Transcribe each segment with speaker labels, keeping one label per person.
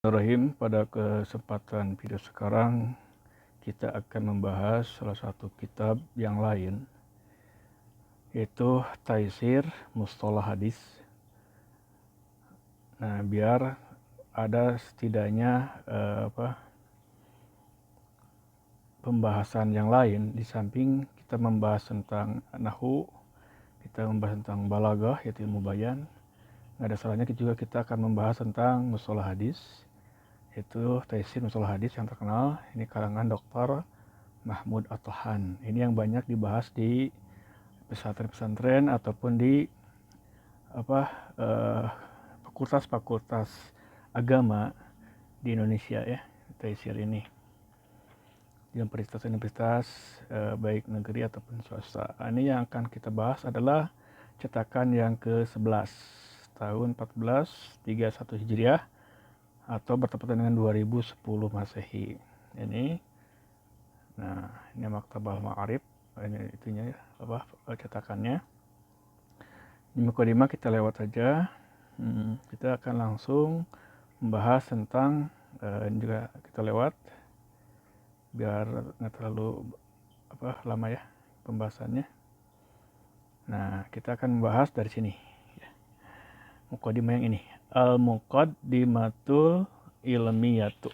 Speaker 1: Bismillahirrahmanirrahim. Pada kesempatan video sekarang kita akan membahas salah satu kitab yang lain, yaitu Taisir Mustalah Hadis. Nah, biar ada setidaknya pembahasan yang lain di samping kita membahas tentang nahwu, kita membahas tentang balaghah yaitu ilmu bayan. Nggak ada salahnya juga kita akan membahas tentang mustalah hadis, yaitu Taisir Mustalah Hadis yang terkenal. Ini karangan Dr. Mahmud At-Tahan. Ini yang banyak dibahas di pesantren-pesantren ataupun di fakultas-fakultas agama di Indonesia ya. Taisir ini di universitas-universitas baik negeri ataupun swasta. Ini yang akan kita bahas adalah cetakan yang ke-11 tahun 1431 Hijriah atau bertepatan dengan 2010 Masehi. Ini Maktabah Ma'arif, ini itunya cetakannya. Di mukadimah kita lewat saja. Kita akan langsung membahas tentang ini juga kita lewat biar nggak terlalu lama ya pembahasannya. Nah, kita akan membahas dari sini ya. Mukadimah yang ini, Al-Muqaddimatul Ilmiyatu.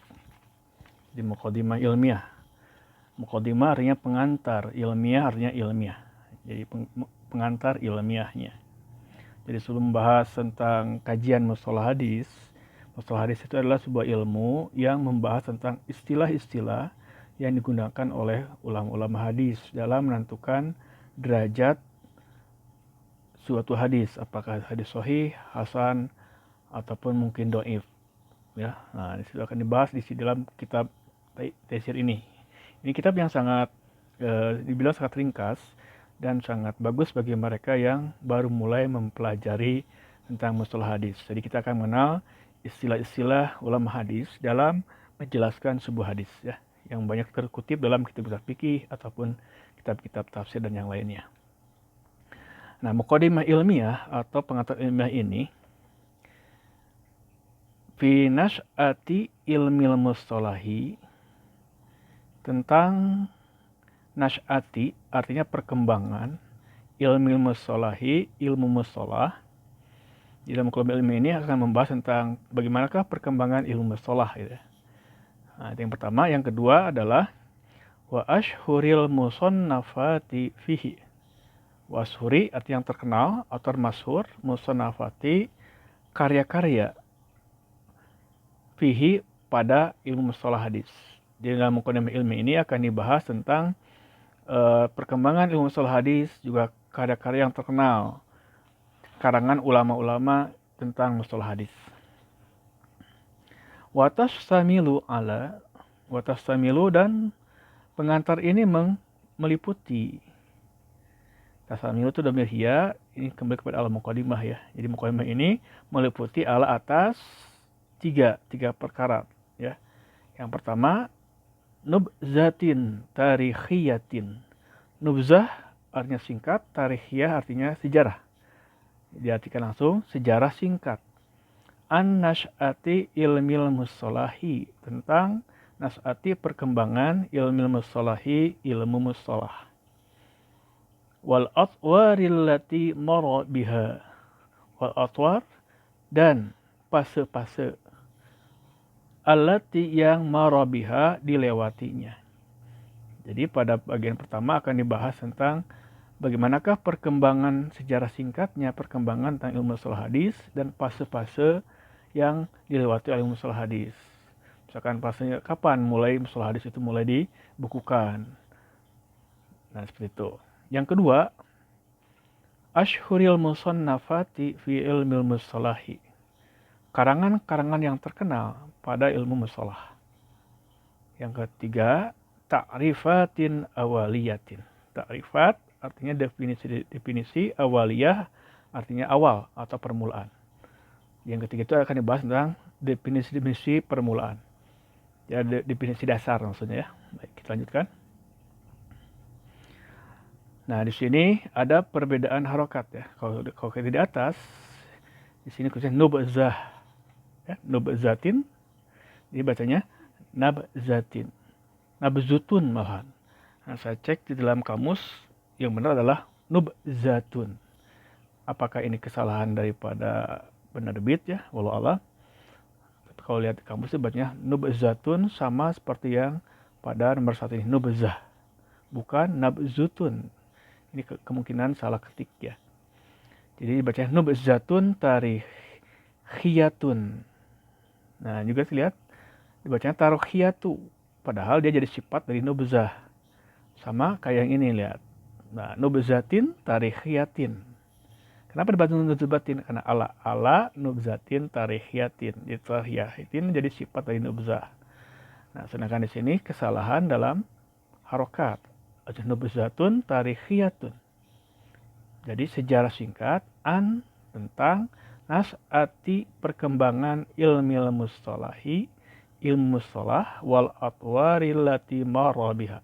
Speaker 1: Di mukadimah ilmiah. Mukadimah artinya pengantar, ilmiah artinya ilmiah. Jadi pengantar ilmiahnya. Jadi sebelum membahas tentang kajian mustalah hadis itu adalah sebuah ilmu yang membahas tentang istilah-istilah yang digunakan oleh ulama-ulama hadis dalam menentukan derajat suatu hadis, apakah hadis sahih, hasan, ataupun mungkin dhaif ya. Nah, itu akan dibahas di dalam kitab Taisir ini. Ini kitab yang sangat dibilang sangat ringkas dan sangat bagus bagi mereka yang baru mulai mempelajari tentang mustalah hadis. Jadi kita akan mengenal istilah-istilah ulama hadis dalam menjelaskan sebuah hadis ya, yang banyak terkutip dalam kitab-kitab fikih ataupun kitab-kitab tafsir dan yang lainnya. Nah, muqaddimah ilmiah atau pengantar ilmiah ini fi nash'ati ilmil mustalahi, tentang nash'ati artinya perkembangan, ilmil mustalahi ilmu mustalah. Di dalam muqaddimah ilmiah ini akan membahas tentang bagaimanakah perkembangan ilmu mustalah gitu. Nah, yang pertama, yang kedua adalah wa ashhuril musannafati fihi. Washuri artinya yang terkenal atau masyhur, musannafati karya-karya, fihi pada ilmu mustalah hadis. Di dalam muqaddimah ilmi ini akan dibahas tentang perkembangan ilmu mustalah hadis, juga karya-karya yang terkenal, karangan ulama-ulama tentang mustalah hadis. Watastamilu dan pengantar ini meliputi. Tasamilu itu dhamir hiya, ini kembali kepada al-muqaddimah ya. Jadi muqaddimah ini meliputi ala atas tiga perkara ya. Yang pertama, nubzatin tarikhiyatin. Nubzah artinya singkat, tarikhiyah artinya sejarah. Diartikan langsung sejarah singkat. An-nash'ati ilmil mustalahi, tentang nas'ati perkembangan ilmil mustalahi, ilmu mustalah. Wal atwaril lati mara biha. Wal atwar dan fase-fase allati yang mara biha, dilewatinya. Jadi pada bagian pertama akan dibahas tentang bagaimanakah perkembangan sejarah singkatnya, perkembangan tentang ilmu mustalah hadis dan fase-fase yang dilewati oleh mustalah hadis. Misalkan fasenya kapan mulai mustalah hadis itu mulai dibukukan. Nah, seperti itu. Yang kedua, ashhuril musannafati fi ilmil mustalahi. Karangan-karangan yang terkenal pada ilmu mustalah. Yang ketiga, ta'rifatin awaliyatin. Ta'rifat artinya definisi, awaliyah artinya awal atau permulaan. Yang ketiga itu akan dibahas tentang definisi permulaan. Ya, definisi dasar maksudnya ya. Baik, kita lanjutkan. Nah, di sini ada perbedaan harokat ya. Kalau kita di atas, di sini khususnya nubzah, ya, nubzatin Jadi bacanya nabzatin. Nabzutun malahan. Nah, saya cek di dalam kamus, yang benar adalah nubzatun. Apakah ini kesalahan daripada penerbit ya, walau Allah. Tapi kalau lihat di kamus itu bacanya nubzatun, sama seperti yang pada nomor 1 ini, nubzah. Bukan nabzutun. Ini kemungkinan salah ketik ya. Jadi bacanya nubzatun tarikhiyatun. Nah, juga lihat dibacanya tarukhiyatu. Padahal dia jadi sifat dari nubzah. Sama kayak yang ini, lihat. Nah, nubzatin tarikhiyatin. Kenapa dibaca nubzatin? Karena ala nubzatin tarikhiyatin. Jadi tarikhiyatin jadi sifat dari nubzah. Nah, sedangkan di sini kesalahan dalam harokat. Nubzatun tarikhiyatun. Jadi sejarah singkat tentang nas'ati perkembangan ilmu mustalahi, ilmu mustalah wal atwaril lati marabiha,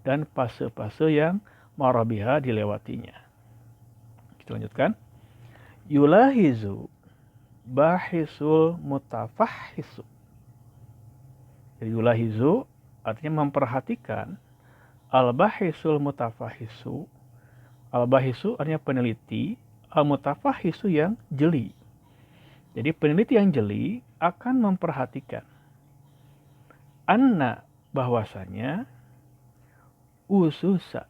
Speaker 1: dan fase-fase yang marabiha dilewatinya. Kita lanjutkan. Yulahizu bahisul mutafahisu. Jadi yulahizu artinya memperhatikan. Al-bahisul mutafahisu. Al-bahisu artinya peneliti. Al-mutafahisu yang jeli. Jadi peneliti yang jeli akan memperhatikan. Anna bahwasanya ususa.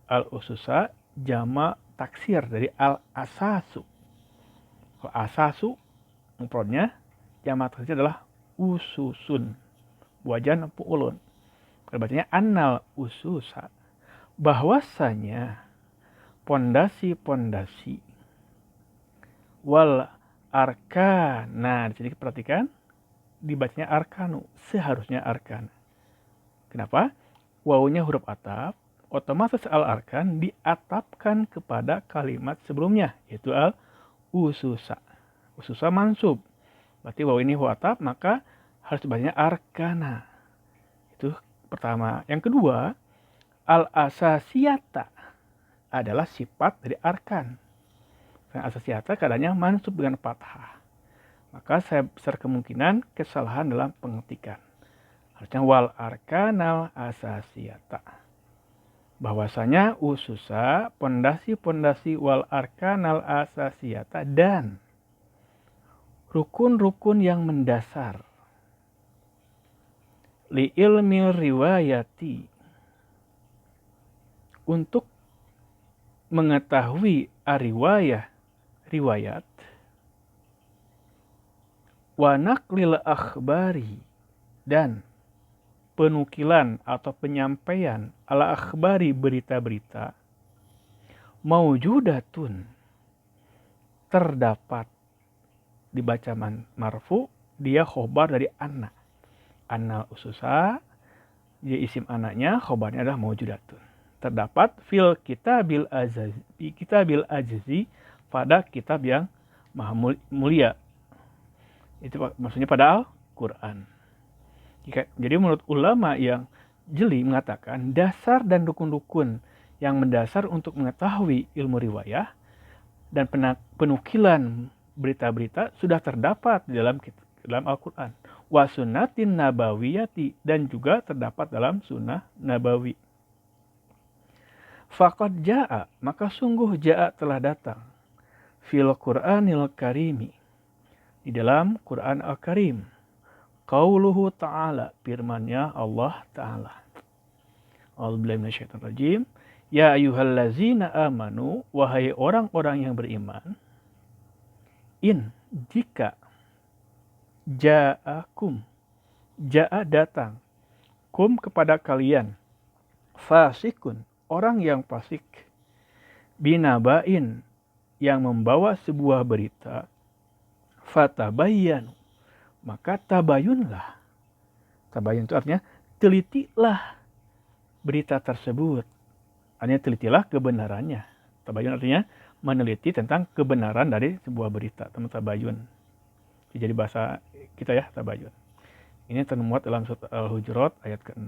Speaker 1: Al-ususa jama taksir dari al-asasu. Kalau asasu mufradnya jama taksir adalah ususun. Wajan pu'ulun. Bacanya annal ususa. Bahwasanya pondasi-pondasi wal arkan. Nah, di sini perhatikan dibacanya arkanu, seharusnya arkan. Kenapa? Wawunya huruf atap, otomatis al-arkan diatapkan kepada kalimat sebelumnya, yaitu al-ususa. Ususa mansub. Berarti wawu ini huruf atap, maka harus dibacanya arkana. Itu pertama. Yang kedua, al-asasiyata adalah sifat dari arkan. Al-asasiyata keadaannya mansub dengan fathah. Maka saya besar kemungkinan kesalahan dalam pengetikan. Harusnya wal arkanal asasiyata. Bahwasanya ususa, pondasi-pondasi wal arkanal asasiyata, dan rukun-rukun yang mendasar. Li ilmi riwayati. Untuk mengetahui riwayat. Wa naqlil akhbari, dan penukilan atau penyampaian ala akhbari berita-berita, maujudatun terdapat, dibaca marfu, dia khobar dari anna. Anna ususa, dia isim anaknya, khobarnya adalah maujudatun. Terdapat fil kitabil azizi, pada kitab yang maha mulia. Itu maksudnya pada Al-Quran. Jadi menurut ulama yang jeli mengatakan dasar dan dukun-dukun yang mendasar untuk mengetahui ilmu riwayah dan penukilan berita-berita sudah terdapat di dalam Al-Quran. Wa sunnatin nabawiyati, dan juga terdapat dalam sunnah nabawi. Faqad ja'a, maka sungguh ja'a telah datang. Fil Qur'anil Karimi, di dalam Quran Al-Karim. Qauluhu ta'ala, firmannya Allah Ta'ala. A'udzubillahi minasyaitonirrajim. Ya ayyuhallazina amanu, wahai orang-orang yang beriman. Jika ja'akum, ja'a datang, kum kepada kalian, fasikun, orang yang fasik, binabain, yang membawa sebuah berita, fatabayyanu, maka tabayunlah. Tabayun itu artinya telitilah berita tersebut. Artinya telitilah kebenarannya. Tabayun artinya meneliti tentang kebenaran dari sebuah berita. Tabayun. Jadi bahasa kita ya, tabayun. Ini termuat dalam surat Al-Hujurat ayat ke-6.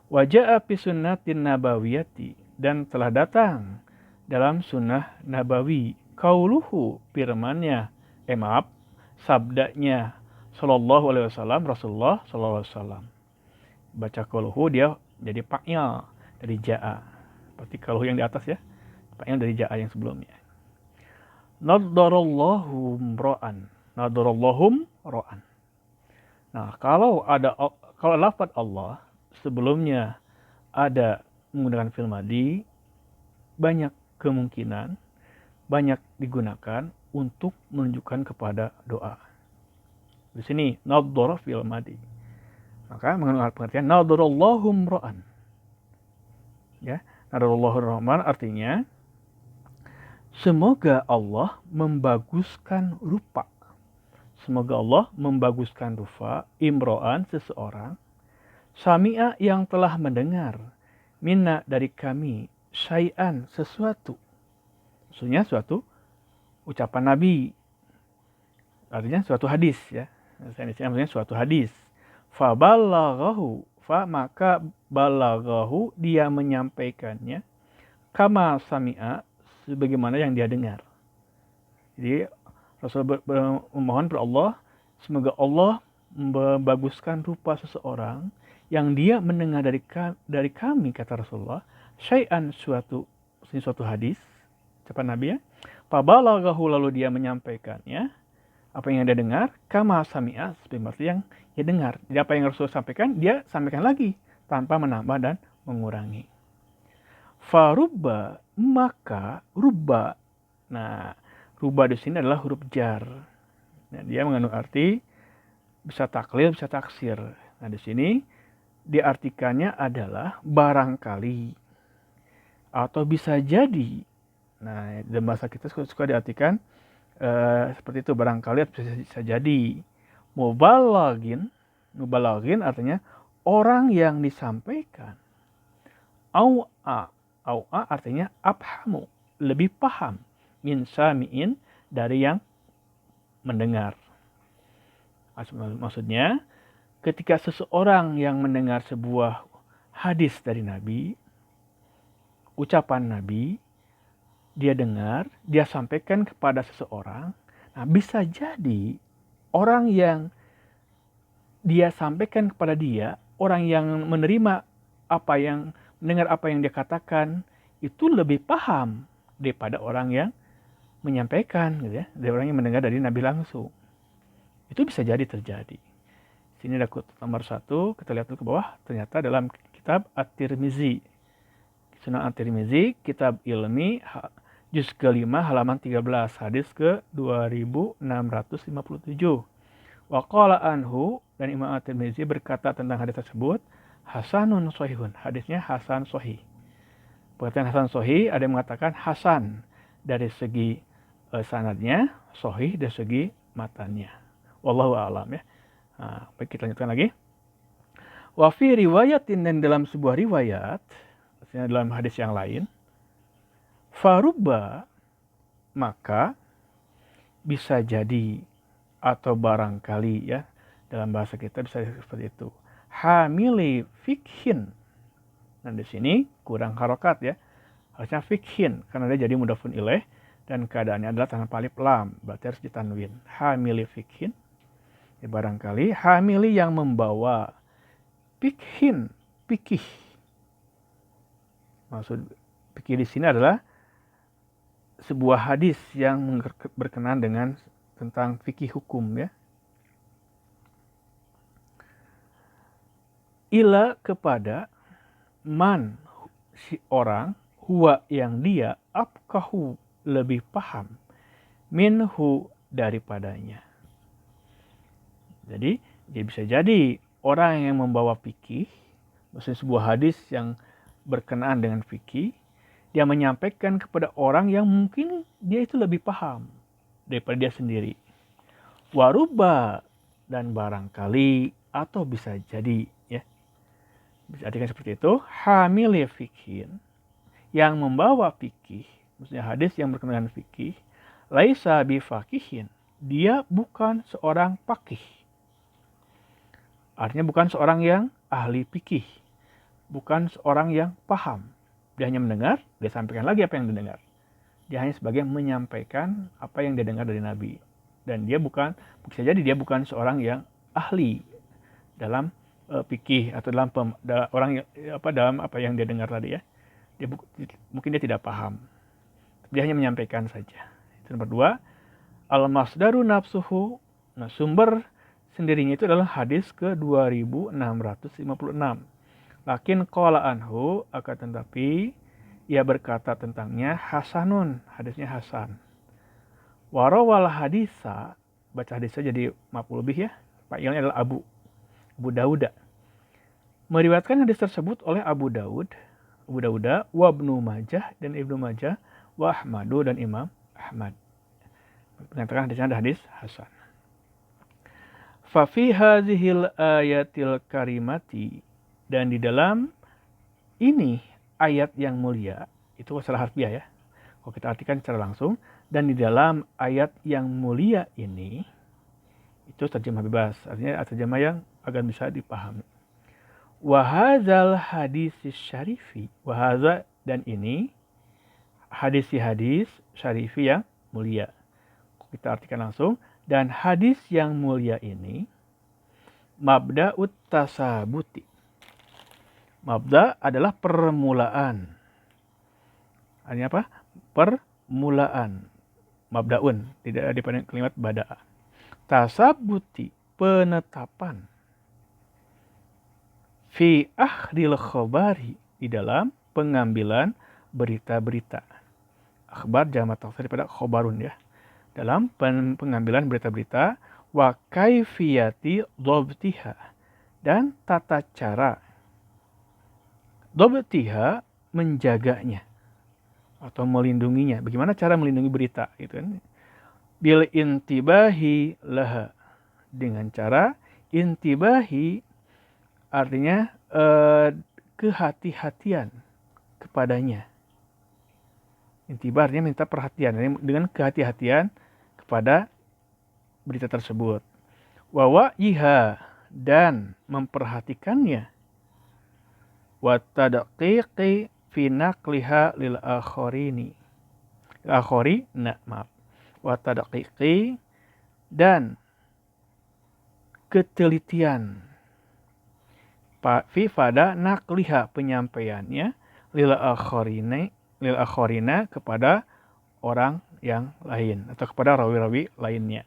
Speaker 1: Waja'a fi sunnatin nabawiyati, dan telah datang dalam sunnah nabawi, qauluhu, firmannya, sabdanya sallallahu alaihi wasallam, Rasulullah sallallahu alaihi wasallam. Baca qauluhu dia jadi fa'il dari ja'a. Berarti qauluhu yang di atas ya. Fa'il dari ja'a yang sebelumnya. Nadarallahum ra'an. Nadarallahum ra'an. Nah, kalau lafaz Allah sebelumnya ada menggunakan fi'il madhi, banyak kemungkinan banyak digunakan untuk menunjukkan kepada doa. Di sini nadhara fi'il madhi. Maka menggunakan pengertian nadarallahum ra'an. Ya, nadarallahum ra'an artinya semoga Allah membaguskan rupa. Semoga Allah membaguskan rupa imro'an seseorang. Sami'a yang telah mendengar. Minna dari kami. Syai'an sesuatu. Maksudnya suatu ucapan Nabi. Artinya suatu hadis ya. Maksudnya suatu hadis. Fa balaghahu. Fa maka balaghahu dia menyampaikannya. Kama sami'a sebagaimana yang dia dengar. Jadi Rasul memohon kepada Allah, semoga Allah membaguskan rupa seseorang yang dia mendengar dari kami, kata Rasulullah, syai'an suatu hadis, ucapan Nabi ya. Fabalaghahu lalu dia menyampaikannya, apa yang dia dengar, kama sami'a seperti yang dia dengar. Jadi apa yang Rasul sampaikan, dia sampaikan lagi tanpa menambah dan mengurangi. Farubba maka rubba. Nah, rubba di sini adalah huruf jar. Nah, dia mengandung arti bisa taklil, bisa taksir. Nah, di sini diartikannya adalah barangkali atau bisa jadi. Nah, dalam bahasa kita suka diartikan seperti itu, barangkali atau bisa jadi. Mubalaghin artinya orang yang disampaikan. Au'a artinya afhamu, lebih paham. Min sami'in, dari yang mendengar. Maksudnya, ketika seseorang yang mendengar sebuah hadis dari Nabi, ucapan Nabi, dia dengar, dia sampaikan kepada seseorang, nah bisa jadi orang yang dia sampaikan kepada dia, orang yang menerima mendengar apa yang dia katakan, itu lebih paham daripada orang yang menyampaikan, gitu ya, dari orang yang mendengar dari Nabi langsung. Itu bisa jadi terjadi. Sini ada nomor 1, kita lihat dulu ke bawah. Ternyata dalam kitab At-Tirmizi, Sunan At-Tirmizi, kitab ilmi, juz ke-5, halaman 13, hadis ke-2657. Wa qala anhu, dan Imam At-Tirmizi berkata tentang hadis tersebut, hasanun sahihun, hadisnya hasan sahih. Pengertian hasan sahih, ada yang mengatakan hasan dari segi sanadnya, sahih dari segi matanya. Wallahu a'lam ya. Nah, baik, kita lanjutkan lagi. Wa fi riwayatin, dan dalam sebuah riwayat, maksudnya dalam hadis yang lain, farubba maka bisa jadi atau barangkali ya, dalam bahasa kita bisa seperti itu. Hamili fikhin. Nah, di sini kurang harokat ya. Harusnya fikhin karena dia jadi mudhafun ilaih dan keadaannya adalah tanpa alif lam, berarti harus ditanwin. Hamili fikhin. Ya, barangkali hamili yang membawa, fikhin, fikih. Maksud fikih di sini adalah sebuah hadis yang berkenaan dengan tentang fikih hukum ya. Ila kepada man si orang, huwa yang dia, afqahu lebih paham, minhu daripadanya. Jadi bisa jadi orang yang membawa fikih, maksudnya sebuah hadis yang berkenaan dengan fikih, dia menyampaikan kepada orang yang mungkin dia itu lebih paham daripada dia sendiri. Waruba, dan barangkali atau bisa jadi ya. Bisa artikan seperti itu, hamili fikhin, yang membawa fikih, maksudnya hadis yang berkenaan dengan fikih, laisa bifakihin, dia bukan seorang fakih. Artinya bukan seorang yang ahli fikih, bukan seorang yang paham. Dia hanya mendengar, dia sampaikan lagi apa yang didengar. Dia hanya sebagai menyampaikan apa yang dia dengar dari Nabi. dan dia bisa jadi dia bukan seorang yang ahli dalam fikih atau dalam dalam apa yang dia dengar tadi ya. Mungkin dia tidak paham. Dia hanya menyampaikan saja. Itu nomor 2. Al-masdaru nafsuhu. Nah, sumber sendirinya itu adalah hadis ke 2656. Lakin qala anhu, akan tetapi ia berkata tentangnya hasanun, hadisnya hasan. Warawal hadisa, baca hadisnya jadi maf'ul bih ya. Fa'ilnya adalah Abu Dawud. Meriwayatkan hadis tersebut oleh Abu Dawud, wa Ibnu Majah dan Ibnu Majah, wa Ahmadu dan Imam Ahmad. Mengatakan hadisnya ada hadis hasan. Fa fi hadhil ayatil karimati, dan di dalam ini ayat yang mulia, itu secara harfiah ya. Kalau kita artikan secara langsung, dan di dalam ayat yang mulia ini, itu terjemah bebas, artinya terjemah yang agar bisa dipahami. Wahazal hadis syarifi, wahaza dan ini hadis syarifi yang mulia. Kita artikan langsung, dan hadis yang mulia ini mabda'ut tasabuti. Mabda adalah permulaan. Artinya apa? Permulaan. Mabda'un, tidak ada kalimat bada'a. Tasabuti, penetapan. Fi akhdil khobari, di dalam pengambilan berita-berita. Akhbar jamak taksir daripada khobarun ya. Dalam pengambilan berita-berita, wa kaifiyati dhabtiha, dan tata cara dhabtiha, menjaganya atau melindunginya. Bagaimana cara melindungi berita gitu kan? Bil intibahi laha, dengan cara intibahi, artinya kehati-hatian kepadanya. Intibah artinya minta perhatian, dengan kehati-hatian kepada berita tersebut. Wa wa'iha, dan memperhatikannya. Wa tadqiqi fi naqliha lil akharini. Wa tadqiqi, dan ketelitian fi pada nakliha, penyampaiannya lil akhorina, kepada orang yang lain atau kepada rawi-rawi lainnya.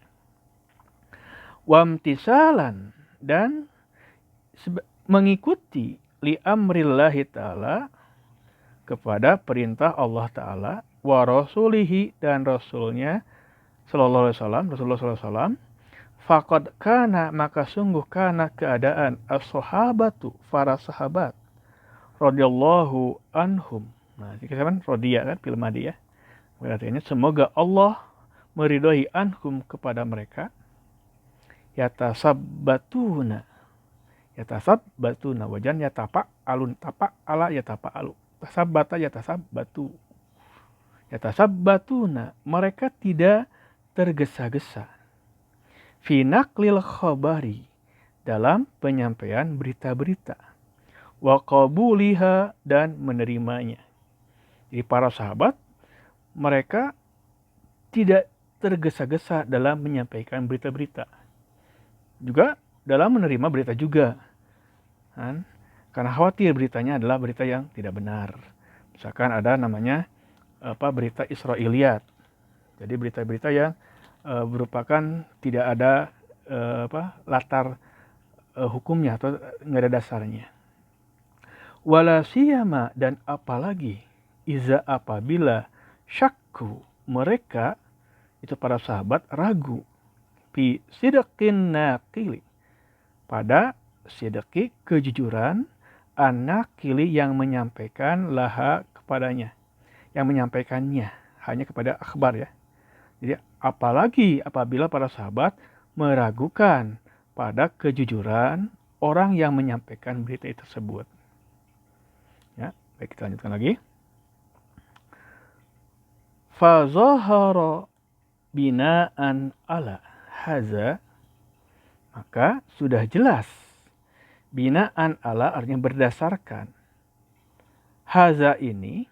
Speaker 1: Wamtisalan, dan mengikuti li amrillahi ta'ala, kepada perintah Allah Ta'ala, wa rasulihi, dan rasulnya sallallahu alaihi wasallam, Rasulullah sallallahu alaihi wasallam. Faqad kana, maka sungguh kana keadaan as-sahabatu, para sahabat, radhiyallahu anhum. Nah, ini kan radhiya kan, fil madi ya. Artinya semoga Allah meridhai anhum, kepada mereka. Yatasabbatuna, wajan yatafa'alun, tafa'ala yatafa'alu, tasabbata yatasabbatu. Yatasabbatuna, mereka tidak tergesa-gesa. Fi naqlil khabari, dalam penyampaian berita-berita. Wa qabuliha, dan menerimanya. Jadi para sahabat, mereka tidak tergesa-gesa dalam menyampaikan berita-berita. Juga dalam menerima berita juga. Kan? Karena khawatir beritanya adalah berita yang tidak benar. Misalkan ada namanya berita Israiliyat. Jadi berita-berita yang merupakan tidak ada latar hukumnya atau nggak ada dasarnya. Wala siyama, dan apalagi iza, apabila syakku, mereka itu para sahabat ragu, fi sidqin naqili, pada sidqi, kejujuran, an-naqili, yang menyampaikan laha, kepadanya, yang menyampaikannya hanya kepada akhbar ya. Jadi apalagi apabila para sahabat meragukan pada kejujuran orang yang menyampaikan berita tersebut. Ya, baik, kita lanjutkan lagi. Fa zahara binaan ala haza, maka sudah jelas. Binaan ala artinya berdasarkan. Haza ini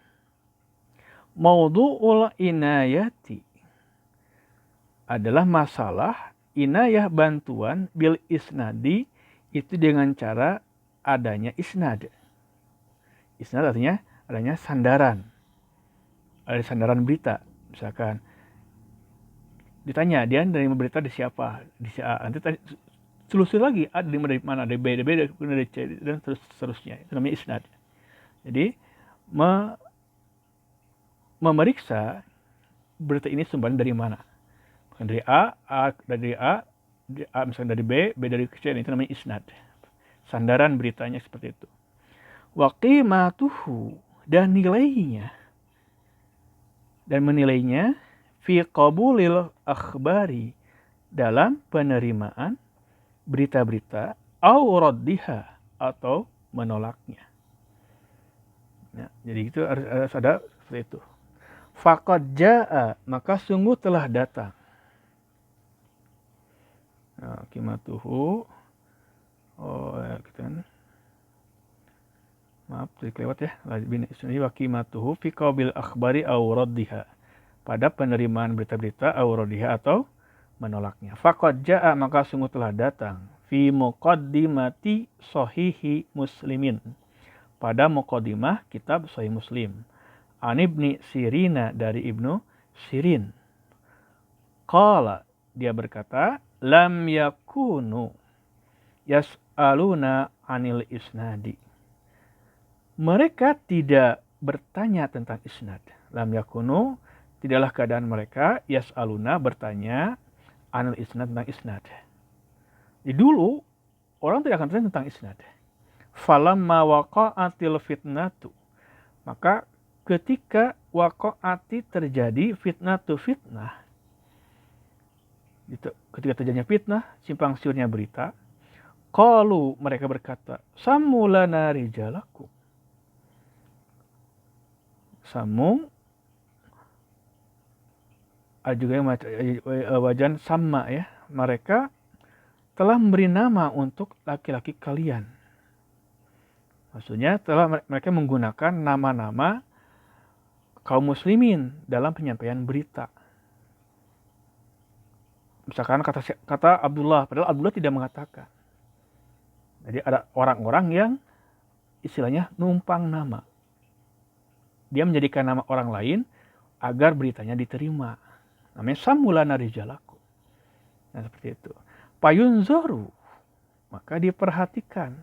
Speaker 1: maudhu'ul inayati, adalah masalah inayah bantuan bil isnadi itu dengan cara adanya isnad. Isnad artinya adanya sandaran. Ada sandaran berita. Misalkan ditanya dia dari berita di siapa, di si A. Nanti telusuri lagi ada dari mana, dari B, dari C dan seterusnya. Itu namanya isnad. Jadi memeriksa berita ini sumbernya dari mana. Dari A misalnya dari B dari C, itu namanya isnad. Sandaran beritanya seperti itu. Wa qimatuhu, dan nilainya dan menilainya fi qabulil akhbari, dalam penerimaan berita-berita, au raddiha, atau menolaknya. Ya, jadi itu harus ada seperti itu. Faqad jaa, maka sungguh telah datang. Nah, qimatuhu, gitu. Maaf, tadi kelewat ya. Bin isnadi wa qimatuhu fi qabil akhbari aw raddiha, pada penerimaan berita-berita aw raddiha, atau menolaknya. Faqad jaa, maka sungguh telah datang fi muqaddimati sahihi muslimin, pada muqaddimah kitab Sahih Muslim, an Ibni Sirina, dari Ibnu Sirin. Qala, dia berkata, lam yakunu yas'aluna anil isnadi, mereka tidak bertanya tentang isnad. Lam yakunu, tidaklah keadaan mereka, yas'aluna, bertanya, anil isnad, tentang isnad. Jadi dulu orang tidak akan bertanya tentang isnad. Falamma waqa'atil fitnatu, maka ketika waqa'ati, terjadi, fitnatu, fitnah, ketika terjadinya fitnah, simpang siurnya berita, qalu, mereka berkata, samulana rijalakum, samu ada juga yang wajan sama ya, mereka telah memberi nama untuk laki-laki kalian. Maksudnya mereka menggunakan nama-nama kaum muslimin dalam penyampaian berita. Misalkan kata Abdullah, padahal Abdullah tidak mengatakan. Jadi ada orang-orang yang istilahnya numpang nama. Dia menjadikan nama orang lain agar beritanya diterima. Namanya samulana rijalaku. Nah, seperti itu. Payunzoru, maka diperhatikan.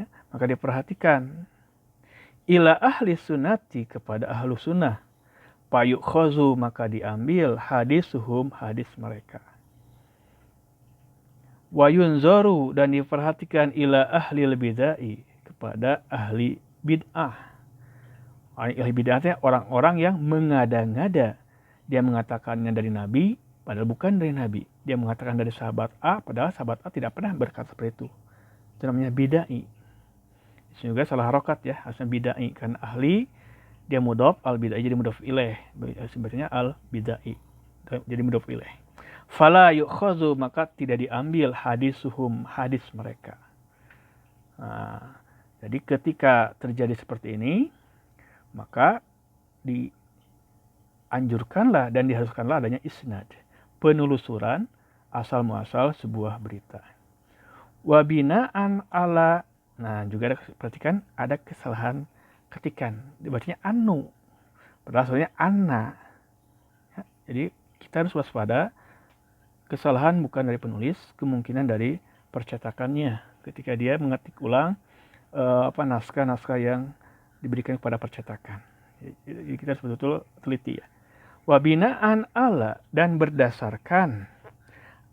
Speaker 1: Ya, maka diperhatikan. Ila ahli sunnati, kepada ahlu sunnah. Payukhozu, maka diambil hadisuhum, hadis mereka. Wayunzoru, dan diperhatikan ila ahli bid'ah, kepada ahli bid'ah. Ahli bid'ah itu orang-orang yang mengada-ngada. Dia mengatakannya dari Nabi, padahal bukan dari Nabi. Dia mengatakan dari sahabat A, padahal sahabat A tidak pernah berkata seperti itu. Itu namanya bid'ai. Itu juga salah harokat ya, harusnya bid'ai. Karena ahli, dia mudhof, al bid'ai jadi mudhof ilaih. Sebetulnya al bid'ai jadi mudhof ilaih. Fala yu'khazu, maka tidak diambil hadisuhum, hadis mereka. Nah, jadi ketika terjadi seperti ini, maka dianjurkanlah dan diharuskanlah adanya isnad, penelusuran asal muasal sebuah berita. Wabinaan ala, nah juga perhatikan ada kesalahan ketikan, dibacanya anu, padahal asalnya anna. Ya, jadi kita harus waspada, kesalahan bukan dari penulis, kemungkinan dari percetakannya ketika dia mengetik ulang naskah-naskah yang diberikan kepada percetakan. Jadi kita harus betul-betul teliti ya. Wabinaan ala, dan berdasarkan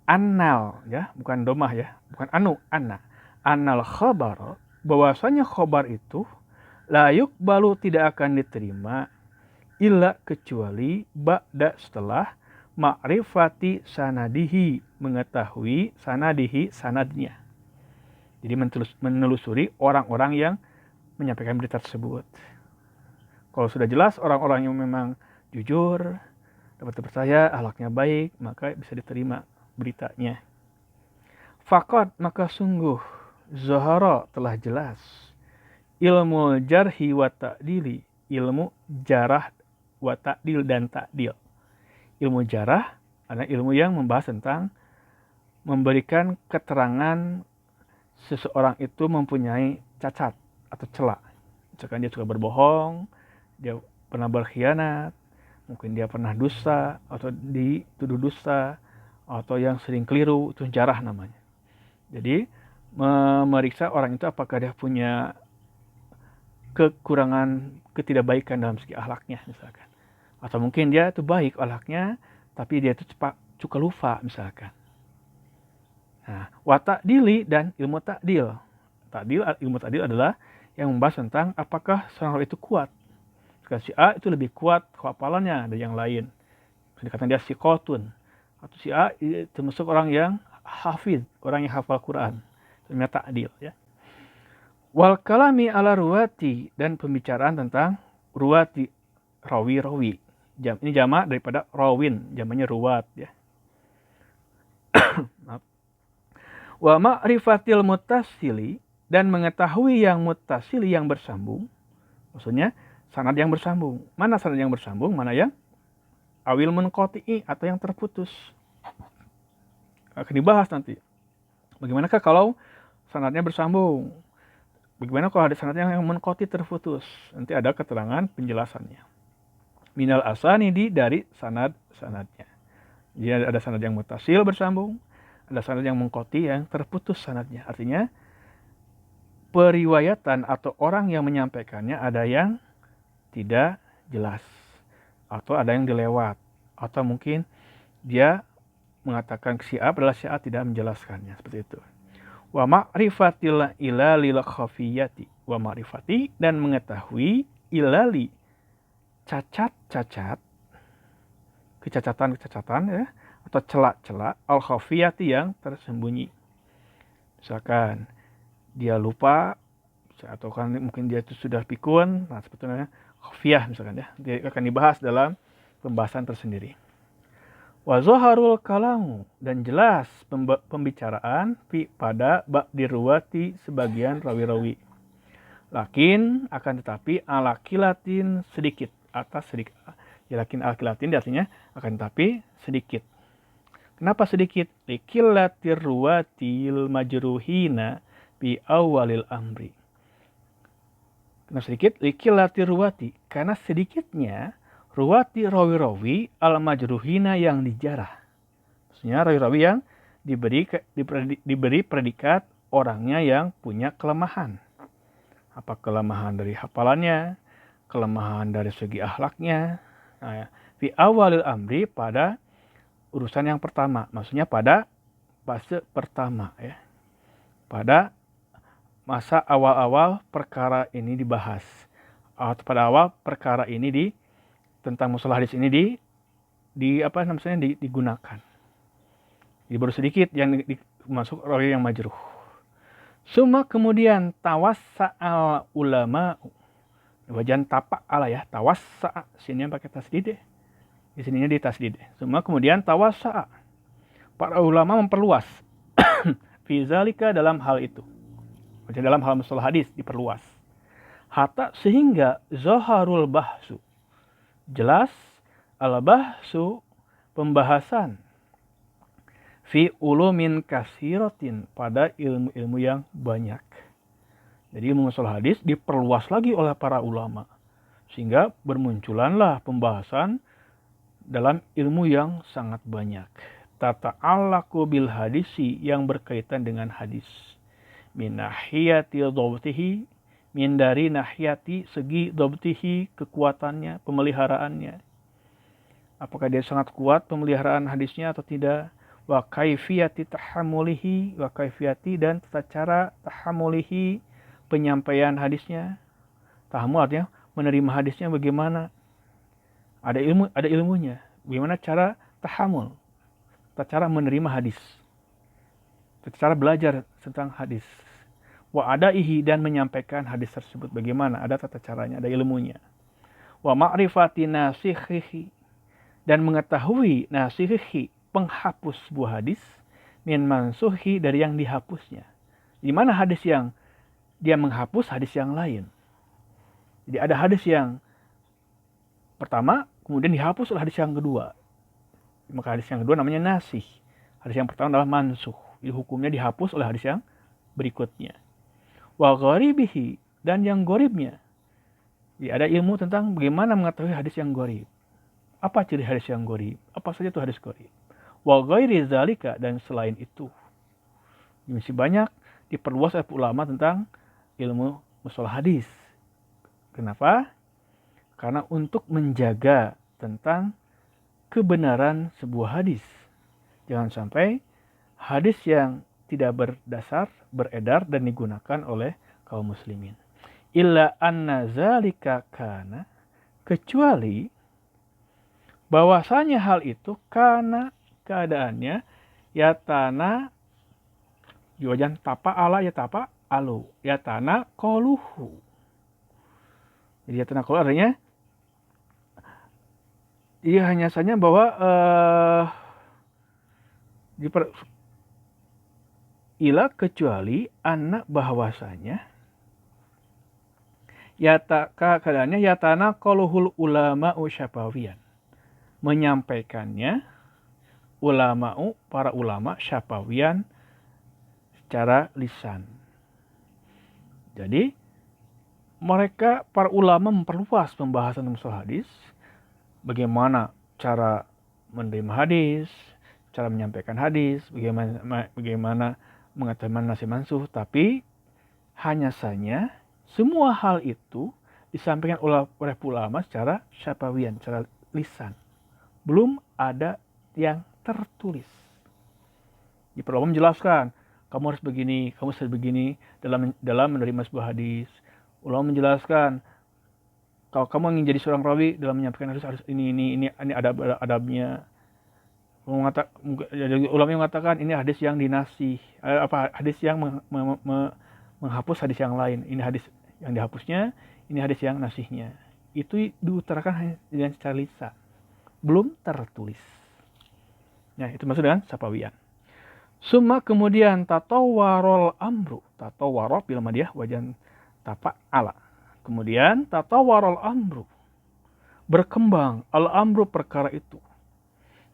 Speaker 1: annal ya, bukan domah ya, bukan anu, anna. Annal khabar, bahwasanya khabar itu la yuqbalu, tidak akan diterima, illa, kecuali, ba'da, setelah, ma'rifati sanadihi, mengetahui sanadihi, sanadnya. Jadi menelusuri orang-orang yang menyampaikan berita tersebut. Kalau sudah jelas orang-orang yang memang jujur, dapat dipercaya, akhlaknya baik, maka bisa diterima beritanya. Faqad, maka sungguh, zahara, telah jelas, ilmu jarhi wa ta'dili, ilmu jarah wa ta'dil dan ta'dil. ilmu jarah adalah ilmu yang membahas tentang memberikan keterangan seseorang itu mempunyai cacat atau celak. Misalkan dia suka berbohong, dia pernah berkhianat, mungkin dia pernah dusta atau dituduh dusta atau yang sering keliru, itu jarah namanya. Jadi memeriksa orang itu apakah dia punya kekurangan, ketidakbaikan dalam segi akhlaknya misalkan. Atau mungkin dia itu baik akhlaknya, tapi dia itu suka lupa misalkan. Nah, wa ta'dili dan ilmu ta'dil. Ilmu ta'dil adalah yang membahas tentang apakah seorang itu kuat. Misalkan si A itu lebih kuat kehafalannya dari yang lain. Dikatakan dia siqotun. Atau si A termasuk orang yang hafid, orang yang hafal Quran. Itu namanya ta'dil ya. Wal kalami ala ruwati, dan pembicaraan tentang ruwati, rawi. Ini jamak daripada rawin, jamaknya ruwat ya. Wa ma'rifatil muttasili, dan mengetahui yang muttasili yang bersambung. Maksudnya sanad yang bersambung. Mana sanad yang bersambung, mana yang awil munqati'i atau yang terputus. Akan dibahas nanti. Bagaimanakah kalau sanadnya bersambung? Bagaimana kalau ada sanad yang munqati terputus? Nanti ada keterangan penjelasannya. Minal asanidi, dari sanadnya. Jadi ada sanad yang muttasil bersambung, ada sanad yang munqati yang terputus sanadnya. Artinya periwayatan atau orang yang menyampaikannya ada yang tidak jelas atau ada yang dilewat, atau mungkin dia mengatakan si A padahal si A tidak menjelaskannya, seperti itu. Wa ma'rifatil ilalil khafiyati, wa ma'rifati, dan mengetahui ilali, cacat-cacat, kecacatan ya, atau celak-celak al khafiyati, yang tersembunyi. Misalkan dia lupa, atau kan mungkin dia itu sudah pikun, nah sebetulnya khafiyah misalkan ya, dia akan dibahas dalam pembahasan tersendiri. Wa zaharul kalamu, dan jelas pembicaraan pada ba'di ruwati, sebagian rawi-rawi. Lakin, akan tetapi, ala kilatin, sedikit, atas sedikit. Ya, lakin ala kilatin artinya akan tetapi sedikit. Kenapa sedikit? Likilatir ruwatil majruhina bi awalil amri. Kenapa sedikit? Likilatir ruwati, karena sedikitnya ruwati rawi-rawi al-majruhina, yang dijarah. Maksudnya rawi-rawi yang diberi predikat orangnya yang punya kelemahan. Apa kelemahan dari hafalannya, kelemahan dari segi akhlaknya. Nah, fi awalil amri, pada urusan yang pertama. Maksudnya pada fase pertama ya. Pada masa awal-awal perkara ini dibahas. Atau pada awal perkara ini tentang mustalah hadis ini digunakan. Jadi baru sedikit yang masuk rawi yang majruh. Suma kemudian tawassa'al ulama, wajan tapak ala ya, tawassa'a, sini yang pakai tasdid, di sininya di tasdid. Suma kemudian tawassa'a, para ulama memperluas fi zalika, dalam hal itu. Maksudnya dalam hal mustalah hadis diperluas. Hatta sehingga zaharul bahsu, jelas al-bahsu, pembahasan, fi ulumin kasiratin, pada ilmu-ilmu yang banyak. Jadi ilmu mustalah hadis diperluas lagi oleh para ulama, sehingga bermunculanlah pembahasan dalam ilmu yang sangat banyak. Tata'allaqu bil hadisi, yang berkaitan dengan hadis. Min nahiyati dhabtihi, min dari nahiyati, segi dhabtihi, kekuatannya, pemeliharaannya. Apakah dia sangat kuat pemeliharaan hadisnya atau tidak? Wa kaifiyati tahammulihi, wa kaifiyati, dan tata cara tahammulihi, penyampaian hadisnya. Tahammul artinya menerima hadisnya bagaimana? Ada ilmunya. Bagaimana cara tahammul? Tata cara menerima hadis. Tata cara belajar tentang hadis. Wa adaihi, dan menyampaikan hadis tersebut bagaimana? Ada tata caranya, ada ilmunya. Wa ma'rifati nasikhihi, dan mengetahui nasikhihi, penghapus sebuah hadis, min mansuhi, dari yang dihapusnya. Di mana hadis yang dia menghapus hadis yang lain. Jadi ada hadis yang pertama kemudian dihapus oleh hadis yang kedua. Maka hadis yang kedua namanya nasih. Hadis yang pertama adalah mansuh. Jadi hukumnya dihapus oleh hadis yang berikutnya. Wa gharibihi, dan yang gharibnya. Jadi ada ilmu tentang bagaimana mengetahui hadis yang gharib. Apa ciri hadis yang gharib? Apa saja itu hadis gharib? Wa ghairi zalika, dan selain itu. Masih banyak diperluas oleh ulama tentang ilmu mustalah hadis. Kenapa? Karena untuk menjaga tentang kebenaran sebuah hadis. Jangan sampai hadis yang tidak berdasar beredar dan digunakan oleh kaum muslimin. Illa anna zalika kana, kecuali bahwasanya hal itu karena keadaannya yatana wajan tapa ala ya tapa alu yatana koluhu. Jadi yatana koluhu artinya dia hanya saja bahwa ila kecuali anak bahwasanya keadaannya yatana koluhul ulama syafawiyan, menyampaikannya para ulama syafawiyan secara lisan. Jadi mereka para ulama memperluas pembahasan mustalah hadis, bagaimana cara menerima hadis, cara menyampaikan hadis, bagaimana mengetahui nasih mansuh, tapi hanya saja semua hal itu disampaikan oleh ulama secara syafawiyan, secara lisan. Belum ada yang tertulis. Di ulama menjelaskan, kamu harus begini, kamu harus begini dalam menerima sebuah hadis. Ulama menjelaskan, kalau kamu ingin jadi seorang rawi dalam menyampaikan hadis harus ini adab-adabnya. Ulama yang mengatakan ini hadis yang dinasih, hadis yang menghapus hadis yang lain. Ini hadis yang dihapusnya, ini hadis yang nasihnya. Itu diutarakan dengan secara lisan, belum tertulis. Nah, itu maksud dengan sapawiyan. Summa kemudian tatawarol amru, tatawaro bil madiyah wajan tapak ala. Kemudian tatawarol amru, berkembang al amru perkara itu.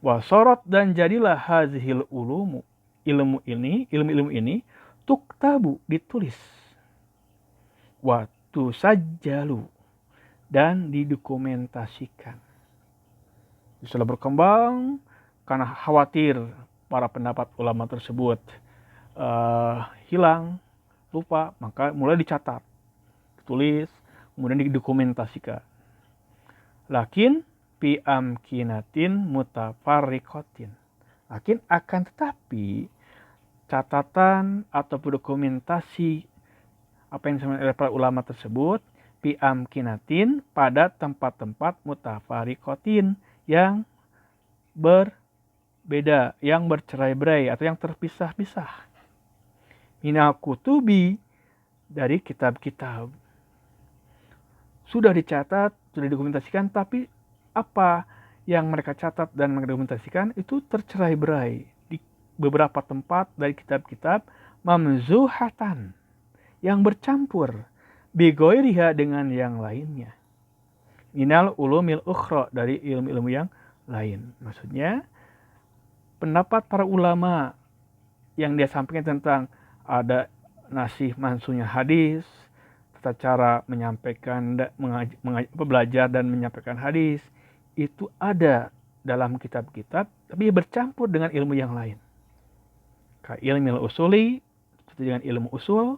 Speaker 1: Wasorot, dan jadilah hazihil ulumu, ilmu ini tuktabu, ditulis. Watu sajjalu, dan didokumentasikan. Setelah berkembang, karena khawatir para pendapat ulama tersebut hilang, lupa, maka mulai dicatat, ditulis, kemudian didokumentasikan. Lakin fi amkinatin mutafarriqatin. Lakin akan tetapi catatan atau dokumentasi apa yang disampaikan oleh para ulama tersebut fi amkinatin, pada tempat-tempat mutafarriqatin yang berbeda, yang bercerai-berai atau yang terpisah-pisah. Minal kutubi, dari kitab-kitab. Sudah dicatat, sudah didokumentasikan, tapi apa yang mereka catat dan mereka dokumentasikan itu tercerai-berai di beberapa tempat dari kitab-kitab, mamzuhatan, yang bercampur, bigoiriha, dengan yang lainnya. Minal ulumil ukhra, dari ilmu-ilmu yang lain. Maksudnya pendapat para ulama yang dia sampaikan tentang ada nasih mansuhnya hadis, tata cara menyampaikan, belajar dan menyampaikan hadis, itu ada dalam kitab-kitab, tapi bercampur dengan ilmu yang lain. Ka ilmil usuli, seperti dengan ilmu usul,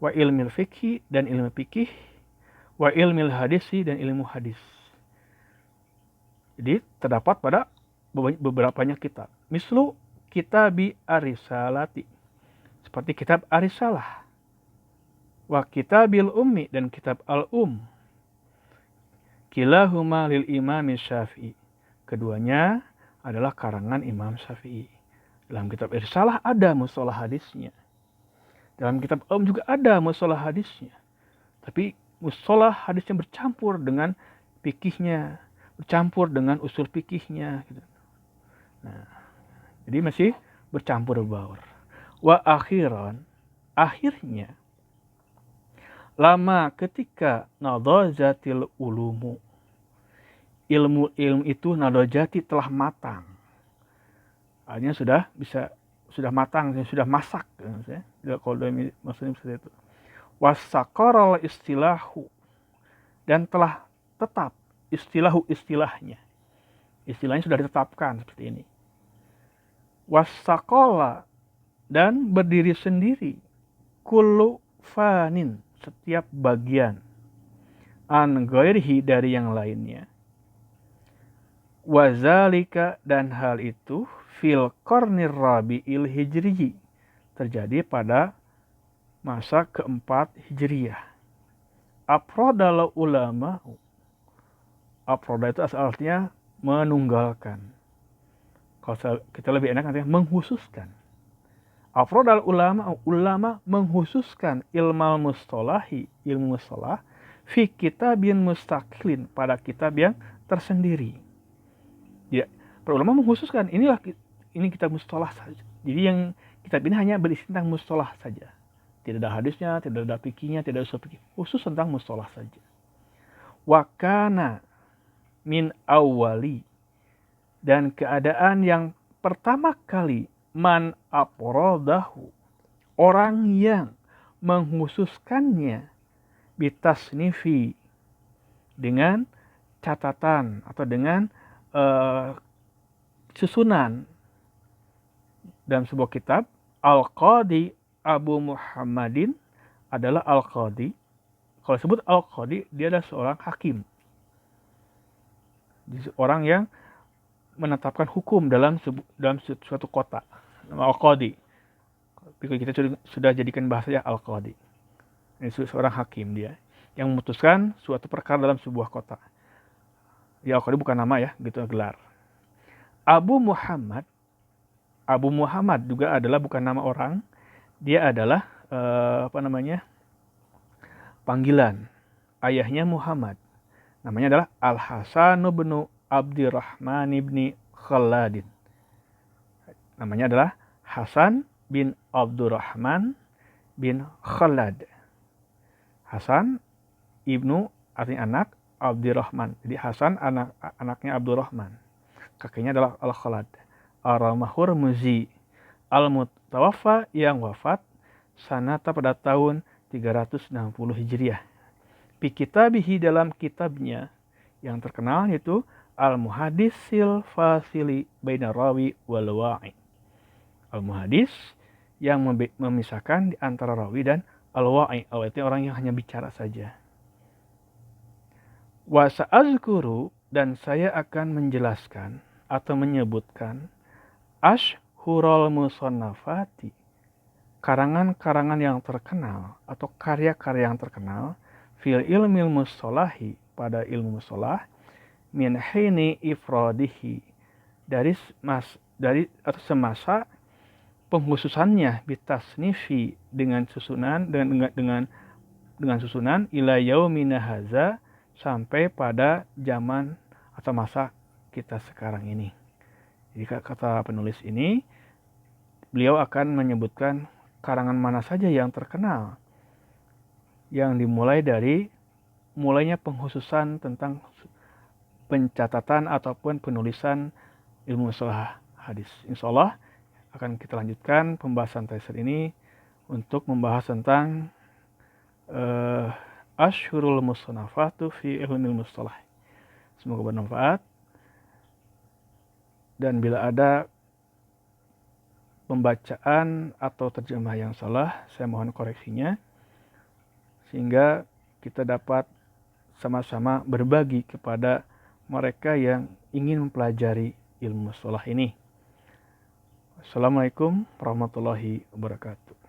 Speaker 1: wa ilmil fikhi, dan ilmu fikih, wa ilmil hadisi, dan ilmu hadis. Jadi terdapat pada beberapanya kitab. Mislu kitabi arisalati, seperti kitab arisalah. Wa kitabil ummi, dan kitab al-um. Kilahuma lil imam Syafi'i, keduanya adalah karangan Imam Syafi'i. Dalam kitab arisalah ada mustalah hadisnya. Dalam kitab al-um juga ada mustalah hadisnya. Tapi mustalah hadisnya bercampur dengan fikihnya, bercampur dengan usul fikihnya gitu. Nah, jadi masih bercampur baur. Wa akhiran, akhirnya, lama ketika nadhazatil ulumu, ilmu itu nadojati telah matang. Artinya sudah matang, sudah masak. Kalau maksudnya seperti itu. Wasaqaral istilahu, dan telah tetap istilahnya. Istilahnya sudah ditetapkan seperti ini. Wasaqala, dan berdiri sendiri. Kullu fanin, setiap bagian. An ghairihi, dari yang lainnya. Wazalika, dan hal itu fil qarnir rabi'il hijri, terjadi pada masa keempat hijriyah. Afrodal ulama, afroda itu artinya menunggalkan. Kalau kita lebih enak nanti menghususkan. Afrodal ulama menghususkan ilmu mustalah fi kitabin mustaqilin, pada kitab yang tersendiri. Ya, para ulama menghususkan ini kitab mustalah saja. Jadi yang kitab ini hanya berisi tentang mustalah saja. Tidak ada hadisnya, tidak ada fikihnya, tidak ada usul fikih. Khusus tentang mustalah saja. Wa kana min awwali, dan keadaan yang pertama kali man afradahu, orang yang menghususkannya bitasnifi, dengan catatan atau dengan susunan dalam sebuah kitab. Al-Qadi Abu Muhammadin adalah Al-Qadi. Kalau disebut Al-Qadi, dia adalah seorang hakim, orang yang menetapkan hukum dalam suatu kota. Nama Al-Qadi. Kita sudah jadikan bahasanya Al-Qadi. Ini seorang hakim, dia yang memutuskan suatu perkara dalam sebuah kota. Ya, Al-Qadi bukan nama ya, gitu gelar. Abu Muhammad juga adalah bukan nama orang, dia adalah panggilan. Ayahnya Muhammad, namanya adalah Al-Hasan bin Abdurrahman bin Khalladin. Namanya adalah Hasan bin Abdurrahman bin Khallad. Hasan ibnu artinya anak, Abdurrahman. Jadi Hasan anaknya Abdurrahman. Kakeknya adalah Al-Khallad. Ar-Ramahur Muzi Al-Mutawaffa, yang wafat sanata pada tahun 360 Hijriah. Fi kitabihi, dalam kitabnya yang terkenal yaitu Al-Muhadisil Fasili Baina Rawi wal Wa'i. Al-Muhadis, yang memisahkan di antara rawi dan al-wa'i. Al-wa'i itu orang yang hanya bicara saja. Wa sa'azkuru, dan saya akan menjelaskan atau menyebutkan ashhurul musannafati, karangan-karangan yang terkenal atau karya-karya yang terkenal fil ilmil mustalahi, pada ilmu mustalah, min hini ifradihi, dari atau semasa penghususannya, bitasnifi, dengan susunan dengan susunan, ila yaumina haza, sampai pada zaman atau masa kita sekarang ini. Jadi kata penulis ini, beliau akan menyebutkan karangan mana saja yang terkenal, yang dimulai dari mulainya penghususan tentang pencatatan ataupun penulisan ilmu mustalah hadis. Insyaallah akan kita lanjutkan pembahasan teaser ini untuk membahas tentang ashhurul musannafatu fi ilmil mustalah. Semoga bermanfaat, dan bila ada pembacaan atau terjemah yang salah, saya mohon koreksinya, sehingga kita dapat sama-sama berbagi kepada mereka yang ingin mempelajari ilmu mustalah ini. Assalamualaikum warahmatullahi wabarakatuh.